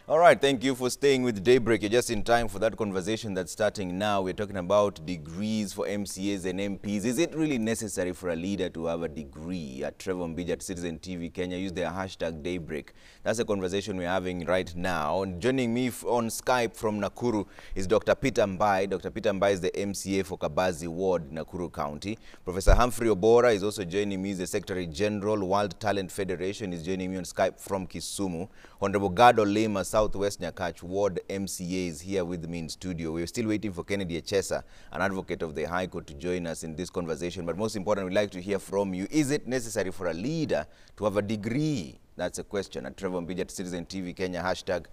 All right, thank you for staying with Daybreak. You're just in time for that conversation that's starting now. We're talking about degrees for MCAs and MPs. Is it really necessary for a leader to have a degree? At Trevor Mbija at Citizen TV Kenya, use their hashtag Daybreak. That's a conversation we're having right now. And joining me on Skype from Nakuru is Dr. Peter Mbai. Dr. Peter Mbai is the MCA for Kabazi Ward, Nakuru County. Professor Humphrey Obora is also joining me. He's the Secretary General, World Talent Federation, is joining me on Skype from Kisumu. Honorable Gado Lema, Southwest Nyakach Ward MCA, is here with me in studio. We're still waiting for Kennedy Echesa, an advocate of the High Court, to join us in this conversation. But most important, we'd like to hear from you. Is it necessary for a leader to have a degree? That's a question at Trevor Mbija at Citizen TV Kenya, hashtag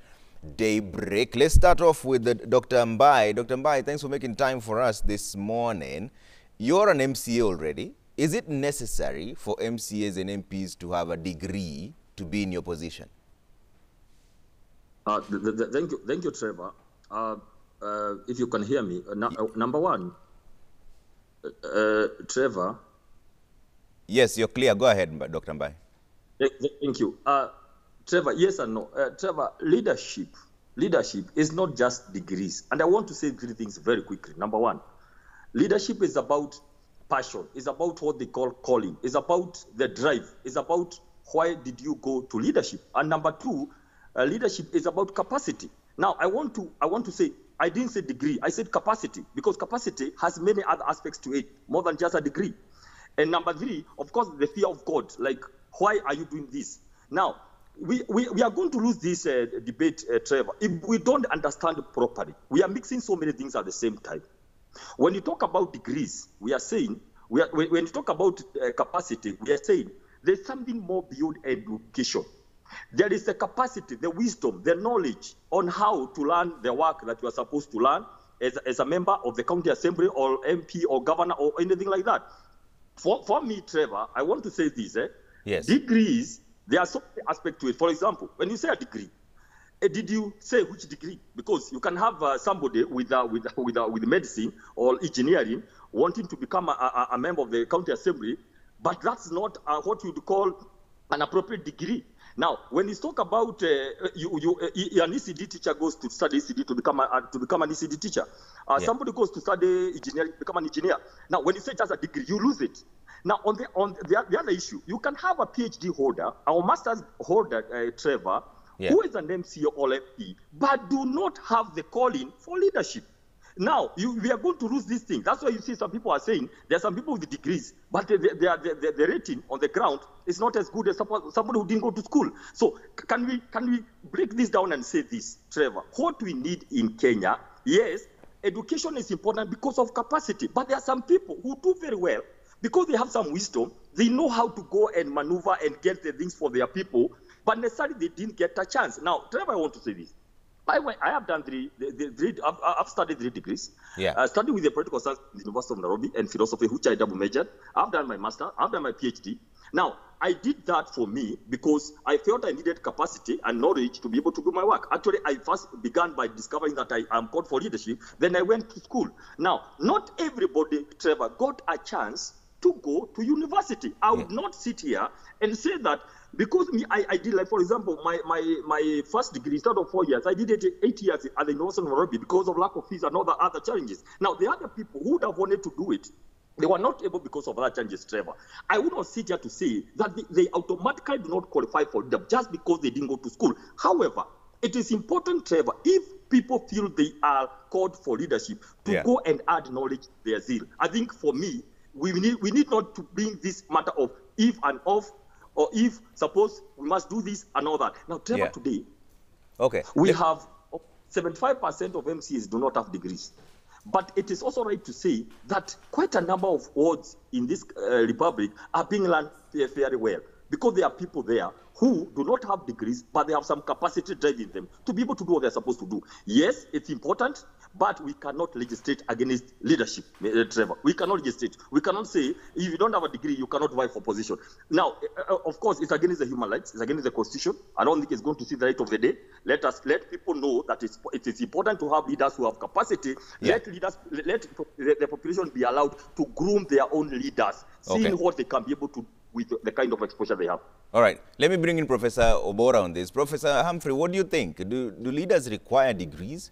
Daybreak. Let's start off with Dr. Mbai. Dr. Mbai, thanks for making time for us this morning. You're an MCA already. Is it necessary for MCAs and MPs to have a degree to be in your position? Thank you, Trevor. If you can hear me, number one, Trevor. Yes, you're clear. Go ahead, Dr. Mbai. Thank you. Trevor, yes and no. Trevor, leadership is not just degrees. And I want to say three things very quickly. Number one, leadership is about passion. It's about what they call calling. It's about the drive. It's about why did you go to leadership. And number two, leadership is about capacity. Now, I want to say, I didn't say degree, I said capacity, because capacity has many other aspects to it, more than just a degree. And number three, of course, the fear of God, like, why are you doing this? Now, we are going to lose this debate, Trevor, if we don't understand it properly. We are mixing so many things at the same time. When you talk about degrees, we are saying, when you talk about capacity, we are saying there's something more beyond education. There is the capacity, the wisdom, the knowledge on how to learn the work that you are supposed to learn as a member of the county assembly or MP or governor or anything like that. For me, Trevor, I want to say this. Yes. Degrees, there are so many aspects to it. For example, when you say a degree, did you say which degree? Because you can have somebody with medicine or engineering wanting to become a member of the county assembly, but that's not what you'd call an appropriate degree. Now, when you talk about an ECD teacher goes to study ECD to become an ECD teacher, somebody goes to study engineering to become an engineer. Now, when you say just a degree, you lose it. Now, on the other issue, you can have a PhD holder or master's holder, Trevor, who is an MCA or MP, but do not have the calling for leadership. Now, we are going to lose this thing. That's why you see some people are saying there are some people with degrees, but the rating on the ground is not as good as somebody who didn't go to school. So can we break this down and say this, Trevor? What we need in Kenya, yes, education is important because of capacity, but there are some people who do very well because they have some wisdom. They know how to go and maneuver and get the things for their people, but necessarily they didn't get a chance. Now, Trevor, I want to say this. I have done I've studied 3 degrees. Yeah. I studied with the political science at the University of Nairobi and philosophy, which I double majored. I've done my master. I've done my PhD. Now, I did that for me because I felt I needed capacity and knowledge to be able to do my work. Actually, I first began by discovering that I am called for leadership. Then I went to school. Now, not everybody, Trevor, got a chance to go to university. I would not sit here and say that because I did, like, for example, my first degree, instead of 4 years, I did it 8 years at the University of Nairobi because of lack of fees and other challenges. Now, the other people who would have wanted to do it, they were not able because of other challenges, Trevor. I would not sit here to say that they automatically do not qualify for them just because they didn't go to school. However, it is important, Trevor, if people feel they are called for leadership, to go and add knowledge to their zeal. I think for me, we need not to bring this matter of if and of, or if, suppose, we must do this and all that. Now, Trevor, today, we have 75% of MCAs do not have degrees. But it is also right to say that quite a number of wards in this republic are being run very well, because there are people there who do not have degrees, but they have some capacity driving them to be able to do what they're supposed to do. Yes, it's important, but we cannot legislate against leadership, Trevor. We cannot legislate. We cannot say, if you don't have a degree, you cannot vie for position. Now, of course, it's against the human rights. It's against the Constitution. I don't think it's going to see the light of the day. Let people know that it is important to have leaders who have capacity. Let the population be allowed to groom their own leaders, seeing what they can be able to with the kind of exposure they have. All right. Let me bring in Professor Obora on this. Professor Humphrey, what do you think? Do leaders require degrees?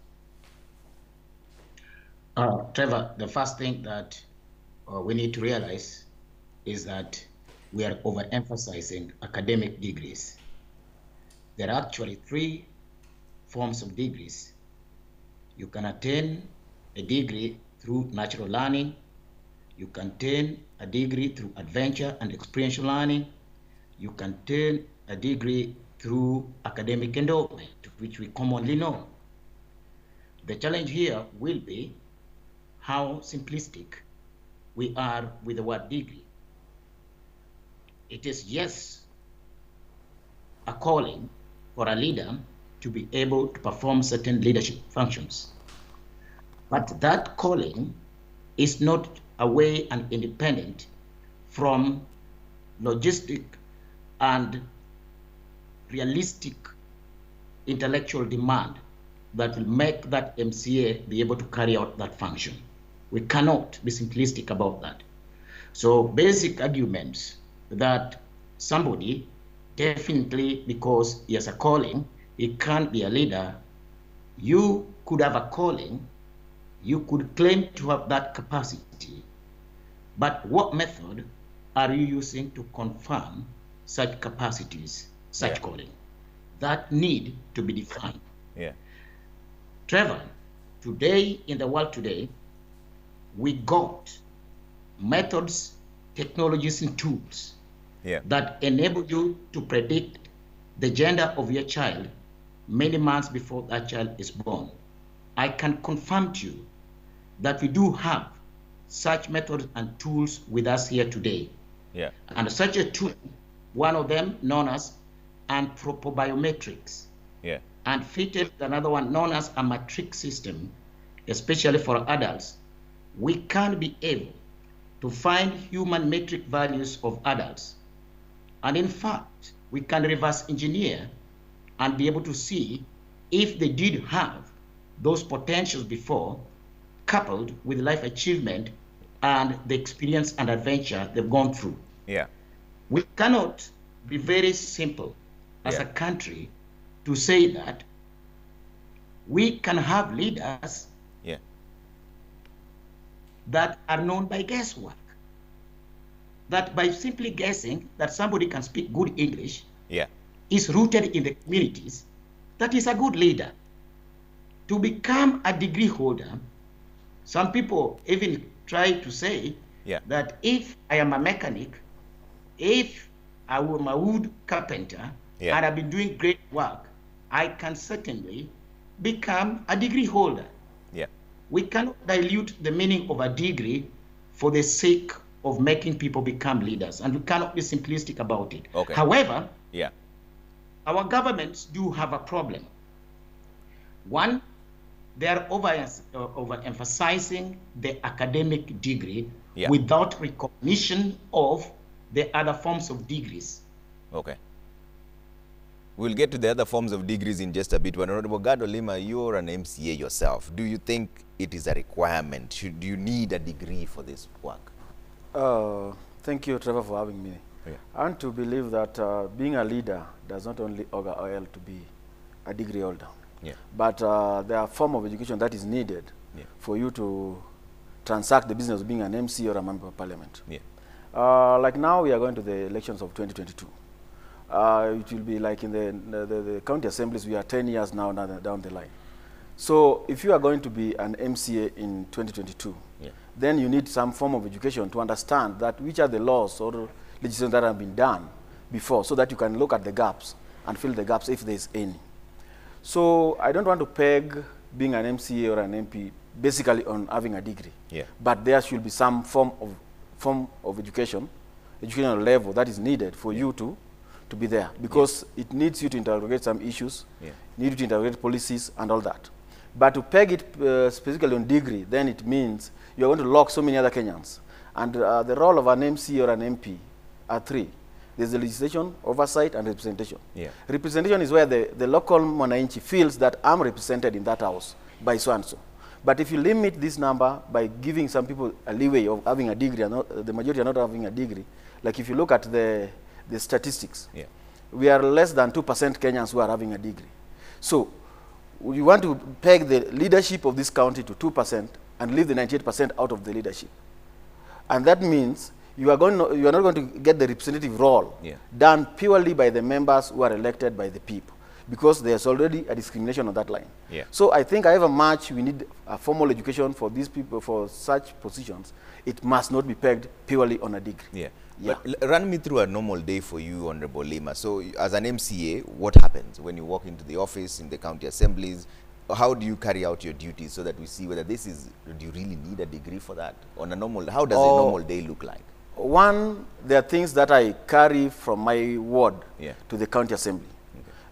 Trevor, the first thing that we need to realize is that we are overemphasizing academic degrees. There are actually three forms of degrees. You can attain a degree through natural learning. You can attain a degree through adventure and experiential learning. You can attain a degree through academic endowment, which we commonly know. The challenge here will be how simplistic we are with the word degree. It is, yes, a calling for a leader to be able to perform certain leadership functions. But that calling is not away and independent from logistic and realistic intellectual demand that will make that MCA be able to carry out that function. We cannot be simplistic about that. So basic arguments that somebody definitely, because he has a calling, he can't be a leader. You could have a calling, you could claim to have that capacity, but what method are you using to confirm such capacities, such calling? That need to be defined. Yeah. Trevor, today, in the world today, we got methods, technologies, and tools that enable you to predict the gender of your child many months before that child is born. I can confirm to you that we do have such methods and tools with us here today. Yeah. And such a tool, one of them known as anthropobiometrics, and fitted another one known as a matrix system, especially for adults. We can be able to find human metric values of adults. And in fact, we can reverse engineer and be able to see if they did have those potentials before, coupled with life achievement and the experience and adventure they've gone through. Yeah. We cannot be very simple as a country to say that we can have leaders that are known by guesswork. That by simply guessing that somebody can speak good English is rooted in the communities, that is a good leader. To become a degree holder, some people even try to say that if I am a mechanic, if I am a wood carpenter, and I've been doing great work, I can certainly become a degree holder. We cannot dilute the meaning of a degree for the sake of making people become leaders, and we cannot be simplistic about it. However, our governments do have a problem. One, they are overemphasizing the academic degree without recognition of the other forms of degrees. We'll get to the other forms of degrees in just a bit. But Honorable Gado Lima, you're an MCA yourself. Do you think it is a requirement? Do you need a degree for this work? Thank you, Trevor, for having me. I want to believe that being a leader does not only augur oil to be a degree holder, but there are form of education that is needed for you to transact the business of being an MC or a member of parliament. Like now we are going to the elections of 2022. It will be like in the county assemblies, we are 10 years now down the line. So if you are going to be an MCA in 2022, then you need some form of education to understand that which are the laws or legislation that have been done before, so that you can look at the gaps and fill the gaps if there is any. So I don't want to peg being an MCA or an MP basically on having a degree, but there should be some form of educational level that is needed for you to be there, because it needs you to interrogate some issues, need you to interrogate policies and all that. But to peg it specifically on degree, then it means you're going to lock so many other Kenyans. And the role of an MC or an MP are three. There's the legislation, oversight, and representation. Representation is where the local Mwananchi feels that I'm represented in that house by so-and-so. But if you limit this number by giving some people a leeway of having a degree, and the majority are not having a degree, like if you look at the statistics, we are less than 2% Kenyans who are having a degree. So you want to peg the leadership of this county to 2% and leave the 98% out of the leadership. And that means you are not going to get the representative role done purely by the members who are elected by the people, because there's already a discrimination on that line. So I think however much we need a formal education for these people, for such positions, it must not be pegged purely on a degree. But run me through a normal day for you, Honorable Lima. So as an MCA, what happens when you walk into the office in the county assemblies? How do you carry out your duties so that we see whether this is, do you really need a degree for that? On a normal, how does a normal day look like? One, there are things that I carry from my ward to the county assembly.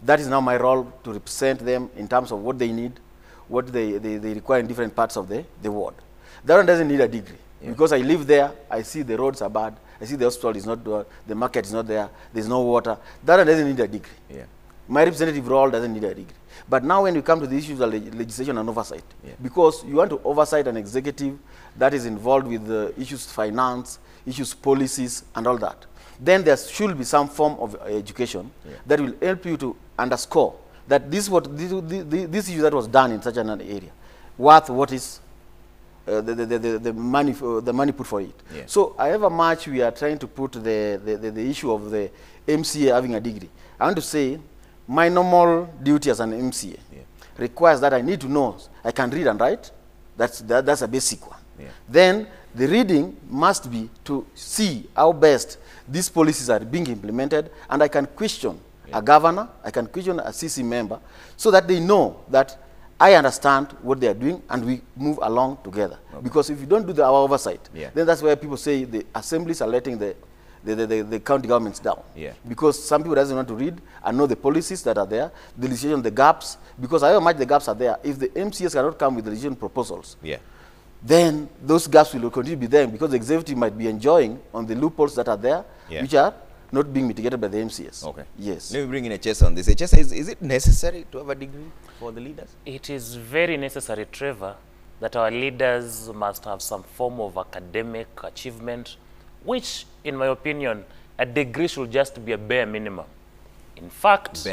That is now my role, to represent them in terms of what they need, what they require in different parts of the ward. That one doesn't need a degree, because I live there, I see the roads are bad, I see the hospital is not there, the market is not there, there's no water. That one doesn't need a degree. My representative role doesn't need a degree. But now when you come to the issues of legislation and oversight, because you want to oversight an executive that is involved with the issues of finance, issues policies, and all that, then there should be some form of education that will help you to underscore that this issue that was done in such an area, worth what is the money put for it. So however much we are trying to put the issue of the MCA having a degree, I want to say my normal duty as an MCA requires that I need to know I can read and write. That's a basic one. Then the reading must be to see how best these policies are being implemented, and I can question a governor, I can question a CC member, so that they know that I understand what they are doing and we move along together. Because if you don't do our oversight, then that's where people say the assemblies are letting the county governments down. Because some people doesn't want to read and know the policies that are there, the legislation, the gaps, because however much the gaps are there, if the MCAs cannot come with the legislation proposals, then those gaps will continue to be there, because the executive might be enjoying on the loopholes that are there, which are not being mitigated by the MCAs. Yes. Let me bring in Echesa on this. Echesa, is it necessary to have a degree for the leaders? It is very necessary, Trevor, that our leaders must have some form of academic achievement, which, in my opinion, a degree should just be a bare minimum. In fact,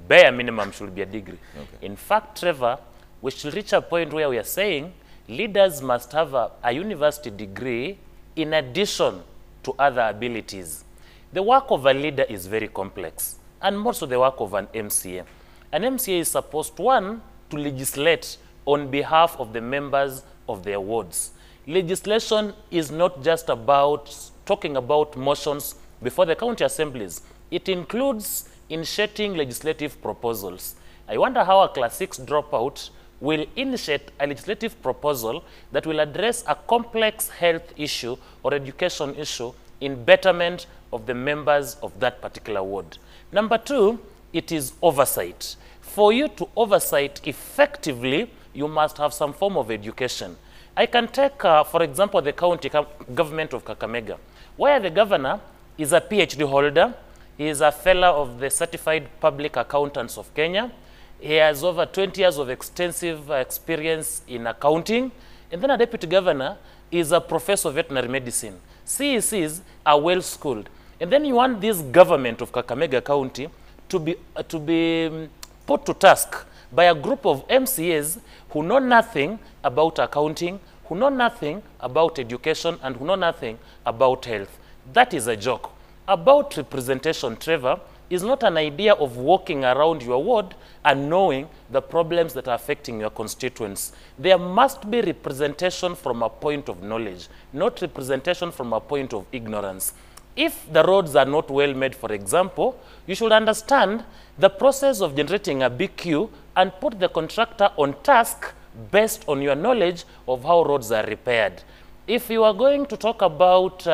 bare minimum should be a degree. In fact, Trevor, we should reach a point where we are saying leaders must have a university degree in addition to other abilities. The work of a leader is very complex, and more so the work of an MCA. An MCA is supposed, one, to legislate on behalf of the members of their wards. Legislation is not just about talking about motions before the county assemblies. It includes initiating legislative proposals. I wonder how a Class 6 dropout will initiate a legislative proposal that will address a complex health issue or education issue in betterment of the members of that particular ward. Number two, it is oversight. For you to oversight effectively, you must have some form of education. I can take, for example, the county government of Kakamega, where the governor is a PhD holder. He is a fellow of the Certified Public Accountants of Kenya. He has over 20 years of extensive experience in accounting. And then a deputy governor is a professor of veterinary medicine. CECs are well schooled. And then you want this government of Kakamega County to be put to task by a group of MCAs who know nothing about accounting, who know nothing about education, and who know nothing about health. That is a joke. About representation, Trevor, is not an idea of walking around your ward and knowing the problems that are affecting your constituents. There must be representation from a point of knowledge, not representation from a point of ignorance. If the roads are not well made, for example, you should understand the process of generating a BQ and put the contractor on task based on your knowledge of how roads are repaired. If you are going to talk about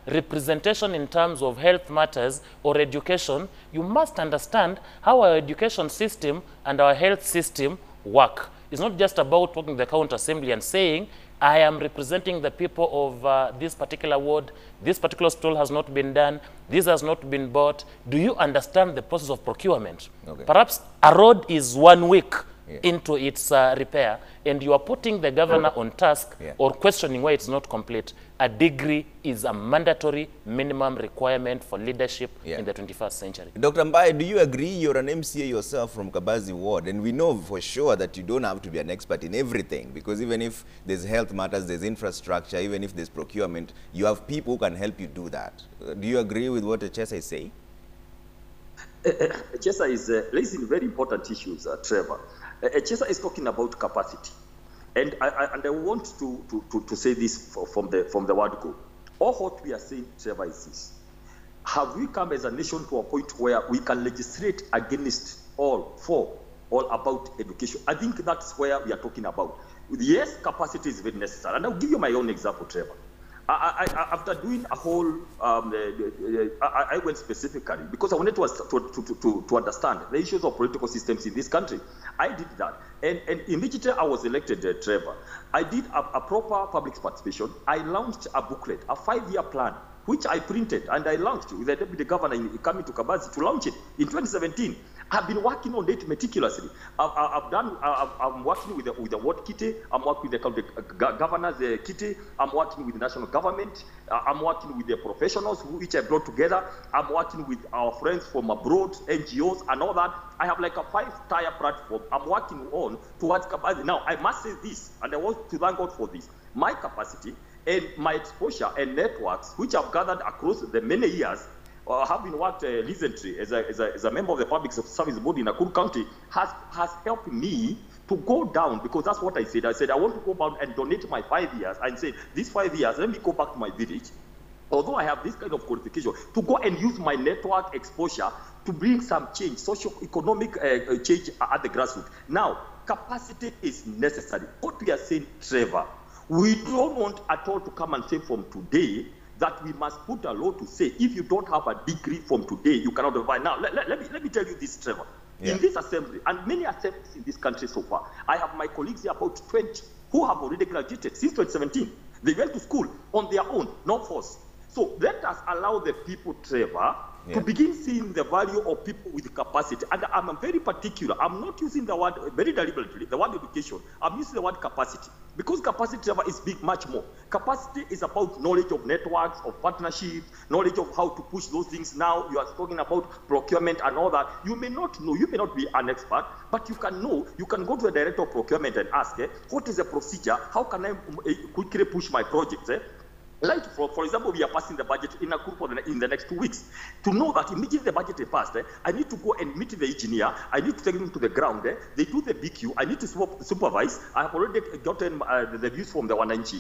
representation in terms of health matters or education, you must understand how our education system and our health system work. It's not just about walking the county assembly and saying, I am representing the people of this particular ward, this particular stall has not been done, this has not been bought. Do you understand the process of procurement? Perhaps a road is 1 week into its repair, and you are putting the governor on task or questioning why it's not complete. A degree is a mandatory minimum requirement for leadership in the 21st century. Dr. Mbaye, do you agree? You're an MCA yourself from Kabazi Ward, and we know for sure that you don't have to be an expert in everything, because even if there's health matters, there's infrastructure, even if there's procurement, you have people who can help you do that. Do you agree with what Echesa is saying? Echesa is raising very important issues, Trevor. Echesa is talking about capacity. And I want to say this from the word go. All what we are saying, Trevor, is this. Have we come as a nation to a point where we can legislate against all about education? I think that's where we are talking about. Yes, capacity is very necessary. And I'll give you my own example, Trevor. After doing a whole, I went specifically because I wanted to understand the issues of political systems in this country. I did that. And immediately I was elected, Trevor, I did a proper public participation. I launched a booklet, a 5-year plan, which I printed and I launched with the deputy governor coming to Kabazi to launch it in 2017. I've been working on it meticulously. I'm working with the ward kitty. I'm working with the governor's kitty. I'm working with the national government. I'm working with the professionals which I brought together. I'm working with our friends from abroad, NGOs and all that. I have like a 5-tier platform I'm working on towards Kabazi. Now, I must say this, and I want to thank God for this. My capacity and my exposure and networks, which I've gathered across the many years, having worked recently as a member of the public service board in Nakuru County, has helped me to go down, because that's what I said. I said, I want to go down and donate my 5 years and say, these 5 years, let me go back to my village. Although I have this kind of qualification, to go and use my network exposure to bring some change, socio-economic change at the grassroots. Now, capacity is necessary. What we are saying, Trevor, we don't want at all to come and say from today that we must put a law to say, if you don't have a degree from today, you cannot provide. Now, let me tell you this, Trevor. In this assembly, and many assemblies in this country so far, I have my colleagues here, about 20, who have already graduated since 2017. They went to school on their own, not forced. So let us allow the people, Trevor, to begin seeing the value of people with capacity. And I'm very particular. I'm not using the word very deliberately, the word education. I'm using the word capacity. Because capacity, Trevor, is big, much more. Capacity is about knowledge of networks, of partnerships, knowledge of how to push those things. Now you are talking about procurement and all that. You may not know, you may not be an expert, but you can know. You can go to the director of procurement and ask, what is the procedure? How can I quickly push my projects? Like, for example, we are passing the budget in Nakuru in the next 2 weeks. To know that immediately the budget is passed, I need to go and meet the engineer. I need to take them to the ground. They do the BQ. I need to supervise. I have already gotten the views from the Wananchi.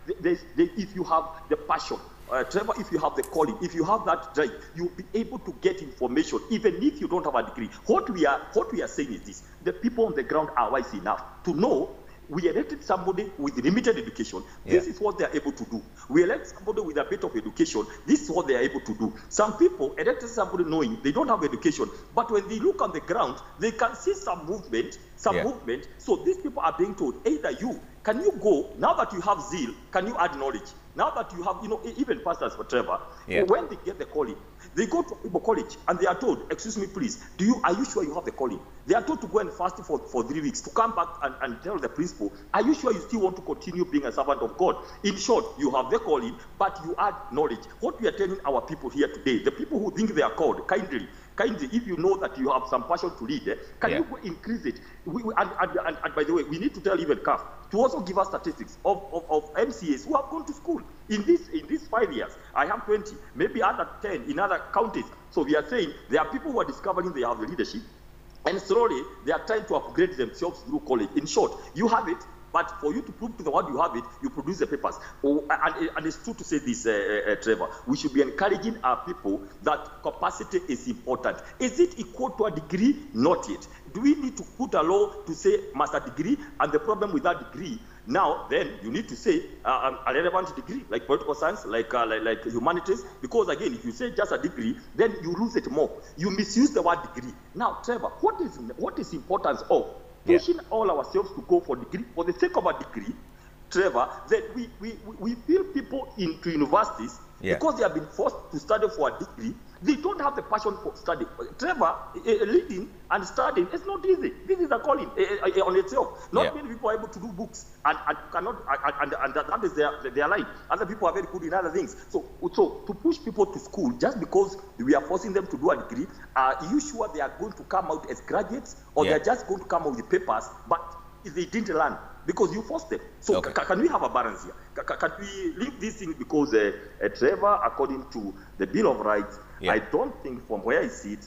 If you have the passion, Trevor, if you have the calling, if you have that drive, you'll be able to get information, even if you don't have a degree. What we are saying is this: the people on the ground are wise enough to know. We elected somebody with limited education. This is what they are able to do. We elect somebody with a bit of education. This is what they are able to do. Some people elected somebody knowing they don't have education, but when they look on the ground, they can see some movement, movement. So these people are being told, either can you go, now that you have zeal, can you add knowledge? Now that you have, even pastors for Trevor, when they get the calling, they go to Igbo college and they are told, excuse me, please, are you sure you have the calling? They are told to go and fast for 3 weeks, to come back and tell the principal, are you sure you still want to continue being a servant of God? In short, you have the calling, but you add knowledge. What we are telling our people here today, the people who think they are called, kindly, if you know that you have some passion to lead, can you go increase it? And by the way, we need to tell even CAF to also give us statistics of MCAs who have gone to school in these 5 years. I have 20, maybe other 10 in other counties. So we are saying there are people who are discovering they have the leadership, and slowly they are trying to upgrade themselves through college. In short, you have it, but for you to prove to the world you have it, you produce the papers. And it's true to say this, Trevor. We should be encouraging our people that capacity is important. Is it equal to a degree? Not yet. Do we need to put a law to say master degree? And the problem with that degree, now then you need to say a relevant degree, like political science, like humanities. Because again, if you say just a degree, then you lose it more. You misuse the word degree. Now, Trevor, what is importance of pushing all ourselves to go for degree for the sake of a degree, Trevor, that we fill people into universities because they have been forced to study for a degree, They don't have the passion for study. Trevor, leading and studying, it's not easy. This is a calling on itself. Not many people are able to do books and cannot, and that is their line. Other people are very good in other things. So to push people to school just because we are forcing them to do a degree, are you sure they are going to come out as graduates, or they're just going to come out with papers, but they didn't learn? Because you forced them. So can we have a balance here? Can we leave this thing? Because Trevor, according to the Bill of Rights, I don't think from where I sit,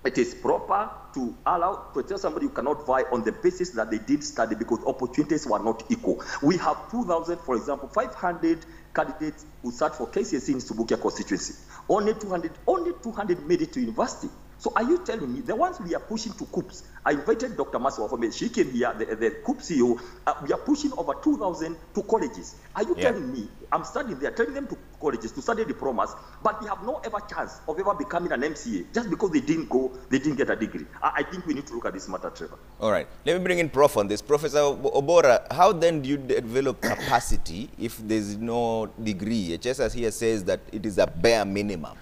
it is proper to allow to tell somebody you cannot vie on the basis that they did study because opportunities were not equal. We have 2,000, for example, 500 candidates who sat for KCSE in Subukia constituency. Only 200 made it to university. So are you telling me the ones we are pushing to COOPs? I invited Dr. Maswa for me. She came here, the COOP CEO. We are pushing over 2,000 to colleges. Are you telling me I'm studying there, telling them to colleges to study diplomas, but they have no ever chance of ever becoming an MCA just because they didn't get a degree? I think we need to look at this matter, Trevor. All right. Let me bring in Prof on this. Professor Obora, how then do you develop capacity if there's no degree? HSS here says that it is a bare minimum.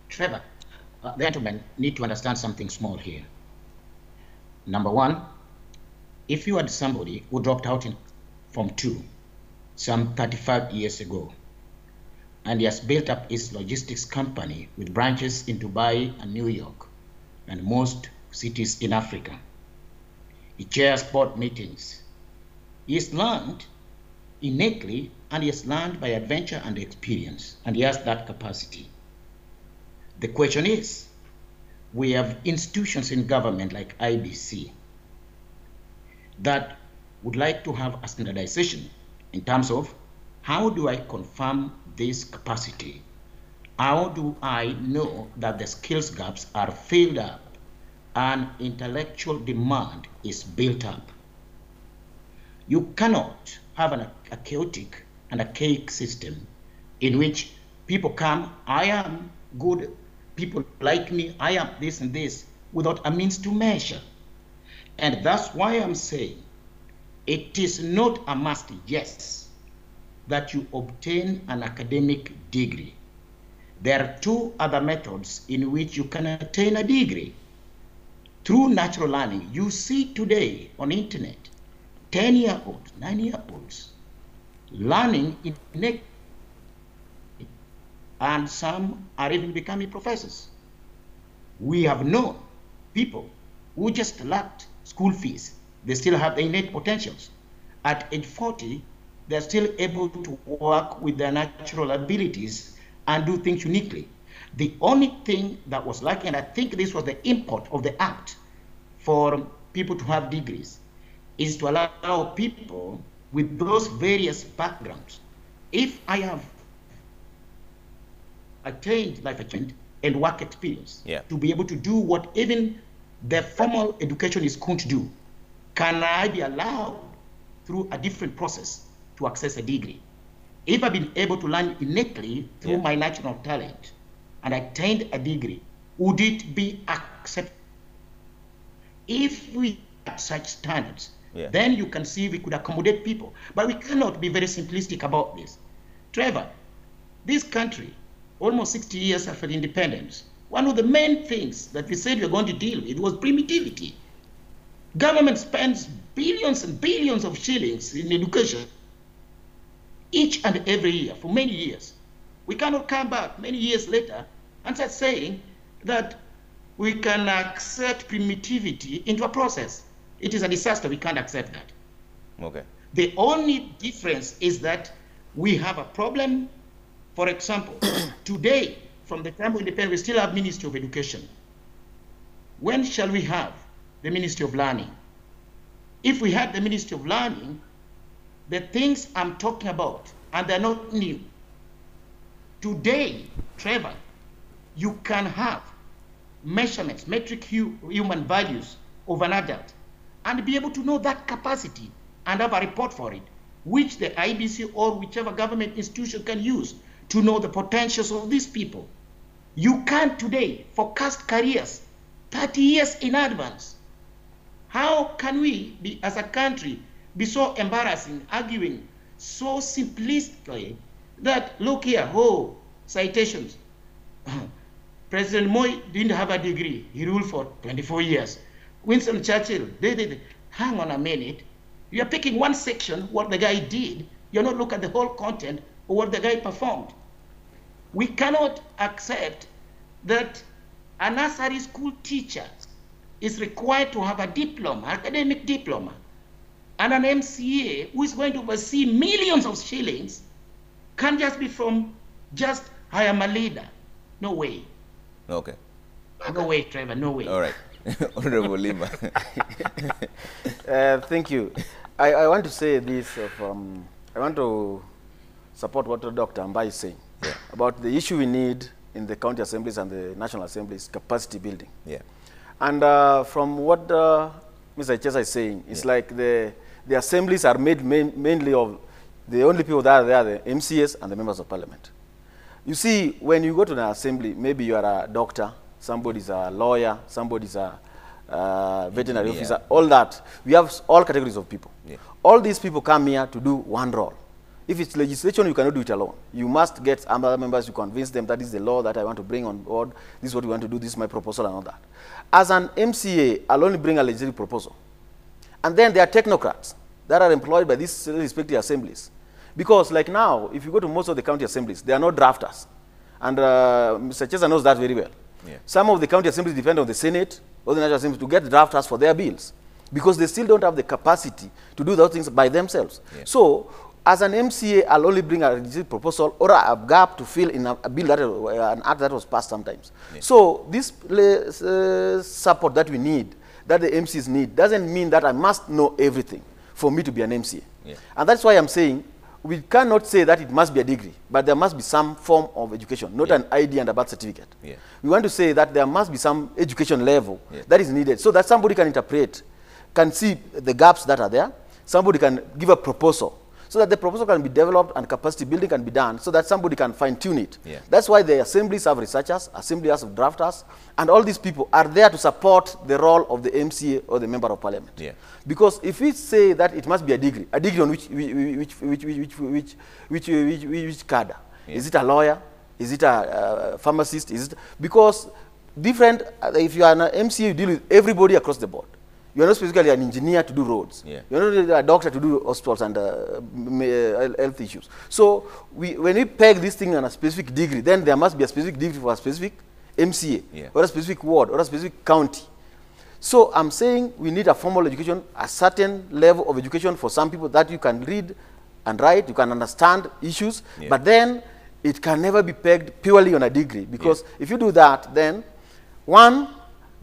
Trevor, the gentlemen need to understand something small here. Number one, if you had somebody who dropped out from 2 some 35 years ago, and he has built up his logistics company with branches in Dubai and New York and most cities in Africa, he chairs board meetings. He has learned innately, and he has learned by adventure and experience, and he has that capacity. The question is, we have institutions in government like IBC that would like to have a standardization in terms of how do I confirm this capacity? How do I know that the skills gaps are filled up and intellectual demand is built up? You cannot have a chaotic and archaic system in which people come, I am good, people like me, I am this and this, without a means to measure. And that's why I'm saying it is not a must, yes, that you obtain an academic degree. There are 2 other methods in which you can attain a degree. Through natural learning. You see today on internet, 10-year-olds, 9-year-olds, learning in and some are even becoming professors. We have known people who just lacked school fees. They still have the innate potentials. At age 40, they're still able to work with their natural abilities and do things uniquely. The only thing that was lacking, and I think this was the import of the act for people to have degrees, is to allow people with those various backgrounds. If I have attained life achievement and work experience to be able to do what even the formal education is going to do, can I be allowed through a different process to access a degree? If I've been able to learn innately through my natural talent and attained a degree, would it be accepted? If we have such standards, then you can see we could accommodate people. But we cannot be very simplistic about this. Trevor, this country, almost 60 years after independence, one of the main things that we said we were going to deal with was primitivity. Government spends billions and billions of shillings in education each and every year for many years. We cannot come back many years later and start saying that we can accept primitivity into a process. It is a disaster. We can't accept that. Okay. The only difference is that we have a problem. For example, today, from the time of independence, we still have Ministry of Education. When shall we have the Ministry of Learning? If we had the Ministry of Learning, the things I'm talking about, and they're not new. Today, Trevor, you can have measurements, metric human values of an adult, and be able to know that capacity and have a report for it, which the IBC or whichever government institution can use to know the potentials of these people. You can today forecast careers 30 years in advance. How can we be, as a country, be so embarrassing, arguing so simplistically that, look here, oh, citations. President Moi didn't have a degree. He ruled for 24 years. Winston Churchill, hang on a minute. You're picking one section, what the guy did. You're not looking at the whole content of what the guy performed. We cannot accept that a nursery school teacher is required to have a diploma, academic diploma, and an MCA who is going to oversee millions of shillings can't just be from just, I am a leader. No way. Okay. No way, Trevor, no way. All right. Honorable Lima. Thank you. I want to say this, I want to support what Dr. Ambai is saying about the issue we need in the county assemblies and the national assemblies, capacity building. Yeah. And from what Mr. Chesa is saying, it's like the assemblies are made mainly of the only people that are there, the MCAs and the members of parliament. You see, when you go to an assembly, maybe you are a doctor, somebody's a lawyer, somebody's a veterinary officer, all that. We have all categories of people. Yeah. All these people come here to do one role. If it's legislation, you cannot do it alone. You must get other members to convince them that is the law that I want to bring on board, this is what we want to do, this is my proposal and all that. As an MCA, I'll only bring a legislative proposal. And then there are technocrats that are employed by these respective assemblies. Because like now, if you go to most of the county assemblies, there are no drafters. And Mr. Chesa knows that very well. Yeah. Some of the county assemblies depend on the Senate or the National Assembly to get drafters for their bills because they still don't have the capacity to do those things by themselves. Yeah. So, as an MCA, I'll only bring a legislative proposal or a gap to fill in a bill that an act that was passed sometimes. Yeah. So, this support that we need, that the MCs need, doesn't mean that I must know everything for me to be an MCA. Yeah. And that's why I'm saying we cannot say that it must be a degree, but there must be some form of education, not an ID and a birth certificate. Yeah. We want to say that there must be some education level that is needed so that somebody can interpret, can see the gaps that are there, somebody can give a proposal, so that the proposal can be developed and capacity building can be done so that somebody can fine-tune it. Yeah. That's why the assemblies have researchers, assemblies have drafters, and all these people are there to support the role of the MCA or the member of parliament. Yeah. Because if we say that it must be a degree on which cadre? Yeah. Is it a lawyer? Is it a pharmacist? Is it, because different, if you are an MCA, you deal with everybody across the board. You are not specifically an engineer to do roads. Yeah. You are not a doctor to do hospitals and health issues. So when we peg this thing on a specific degree, then there must be a specific degree for a specific MCA or a specific ward or a specific county. So I'm saying we need a formal education, a certain level of education for some people that you can read and write, you can understand issues, but then it can never be pegged purely on a degree because if you do that, then one,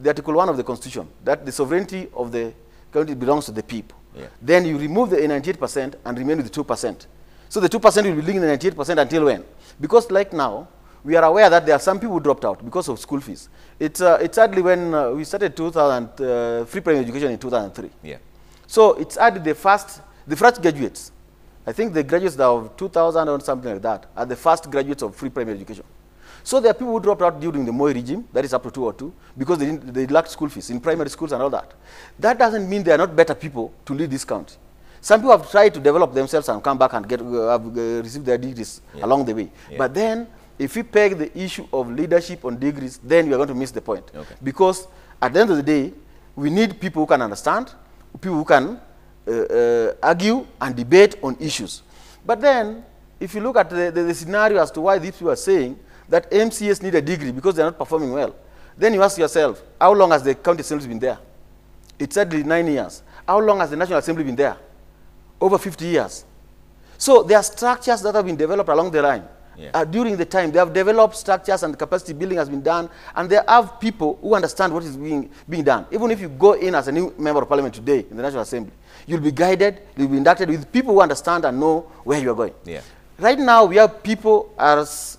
the Article 1 of the Constitution, that the sovereignty of the country belongs to the people. Yeah. Then you remove the 98% and remain with the 2%. So the 2% will be linked to the 98% until when? Because like now, we are aware that there are some people who dropped out because of school fees. It's sadly when we started free primary education in 2003. Yeah. So it's added the first graduates. I think the graduates of 2000 or something like that are the first graduates of free primary education. So there are people who dropped out during the Moi regime, that is up to 2002, because they lacked school fees in primary schools and all that. That doesn't mean they are not better people to lead this country. Some people have tried to develop themselves and come back and receive their degrees along the way. Yeah. But then, if we peg the issue of leadership on degrees, then we are going to miss the point. Okay. Because at the end of the day, we need people who can understand, people who can argue and debate on issues. But then, if you look at the scenario as to why these people are saying that MCAs need a degree because they're not performing well, then you ask yourself, how long has the county assembly been there? It's sadly 9 years. How long has the National Assembly been there? Over 50 years. So there are structures that have been developed along the line. Yeah. During the time, they have developed structures and capacity building has been done, and they have people who understand what is being done. Even if you go in as a new member of parliament today in the National Assembly, you'll be guided, you'll be inducted with people who understand and know where you are going. Yeah. Right now, we have people as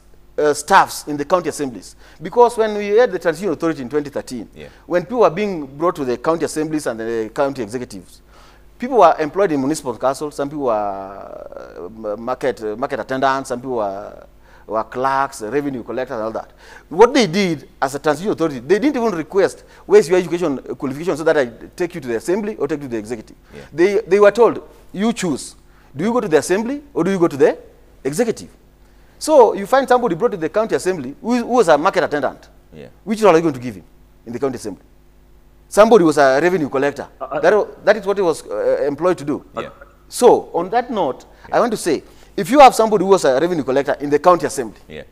staffs in the county assemblies. Because when we had the transition authority in 2013, when people were being brought to the county assemblies and the county executives, people were employed in municipal council, some people were market attendants, some people were clerks, revenue collectors, and all that. What they did as a transition authority, they didn't even request, where's your education qualification so that I take you to the assembly or take you to the executive. Yeah. They were told, you choose. Do you go to the assembly or do you go to the executive? So you find somebody brought to the county assembly who was a market attendant. Yeah. Which role are you going to give him in the county assembly? Somebody was a revenue collector. That is what he was employed to do. Yeah. So on that note, I want to say, if you have somebody who was a revenue collector in the county assembly,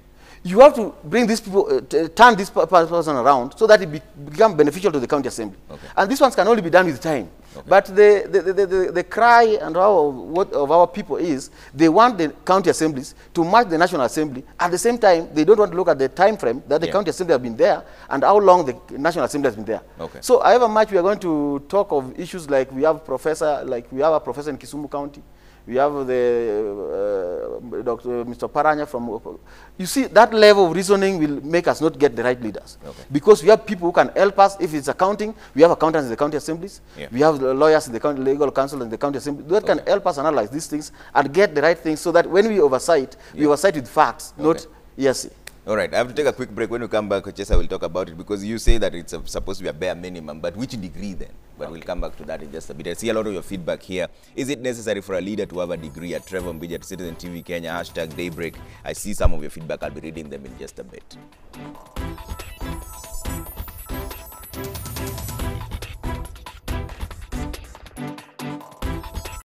you have to bring these people, turn this person around so that it become beneficial to the county assembly. And these ones can only be done with time. But the cry and of our people is they want the county assemblies to match the National Assembly. At the same time, they don't want to look at the time frame that the county assembly has been there and how long the National Assembly has been there. So however much we are going to talk of issues like we have a professor in Kisumu County, we have the Mr. Paranya from. You see, that level of reasoning will make us not get the right leaders. Because we have people who can help us. If it's accounting, we have accountants in the county assemblies. We have the lawyers in the county legal council in the county assembly that can help us analyze these things and get the right things so that when we oversight, we oversight with facts, not yes. All right, I have to take a quick break. When we come back, Chesa will talk about it because you say that it's supposed to be a bare minimum, but which degree then? But we'll come back to that in just a bit. I see a lot of your feedback here. Is it necessary for a leader to have a degree? At Trevor Mbija at Citizen TV Kenya, #Daybreak. I see some of your feedback. I'll be reading them in just a bit.